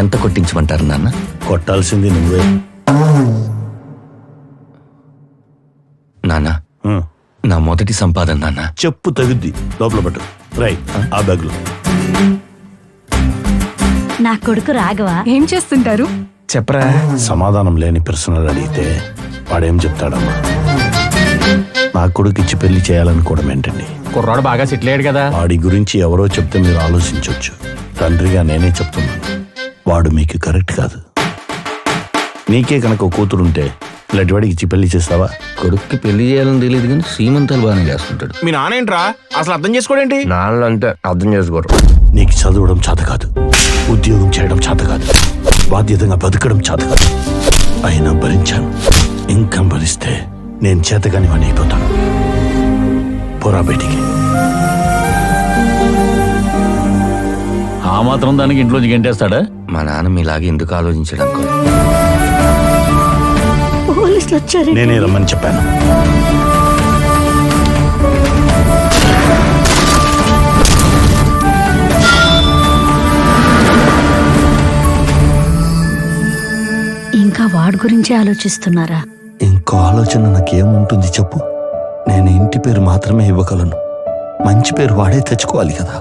ఎంత కొట్టించమంటారు నాన్న? కొట్టాల్సింది నువ్వే. నాన్న, నా మొదటి సంపాదన నాన్న. చెప్పు తగుద్ది, లోపల పట్టు. రై ఆ బ్యాగ్ లో. నా కొడుకు రాఘవ ఏం చేస్తుంటారు? చెప్పరా. సమాధానం లేని ప్రశ్నలు అడిగితే వాడేం చెప్తాడమ్మా? నా కొడుకిచ్చి పెళ్లి చేయాలనుకోవడం ఏంటండి? కుర్రాడు బాగా సెటిల్ అయ్యాడు కదా. వాడి గురించి ఎవరో చెప్తే మీరు ఆలోచించవచ్చు. తండ్రిగా నేనే చెప్తున్నాను, వాడు మీకు కరెక్ట్ కాదు. నీకే కనుక కూతురుంటే ఇలాంటి వాడికి ఇచ్చి పెళ్లి చేస్తావా? కొడుక్కి పెళ్లి చేయాలని తెలియదు కానీ సీమంతాలు బాగానే చేస్తుంటాడు. మీ నాన్న ఏంట్రా అసలు అర్థం చేసుకోడేంటి? నాన్న అంటే అర్థం చేసుకోరు. నీకు చదవడం చేత కాదు, ఉద్యోగం చేయడం చేత కాదు, బాధ్యతగా బతకడం చేత కాదు. అయినా భరించాను. ఇంకా భరిస్తే నేను చేతగాని వాడిని అయిపోతాను. పోరా బయటికి. ఆ మాత్రం దానికి ఇంట్లోంచి గంటేస్తాడా? మా నాన్న మీలాగే ఎందుకు ఆలోచించడం? పోలీసులు వచ్చారు. నేనే రమ్మని చెప్పాను. ఇంకా వాడి గురించి ఆలోచిస్తున్నారా? ఇంకో ఆలోచన నాకేముంటుంది చెప్పు? నేను ఇంటి పేరు మాత్రమే ఇవ్వగలను. మంచి పేరు వాడే తెచ్చుకోవాలి కదా.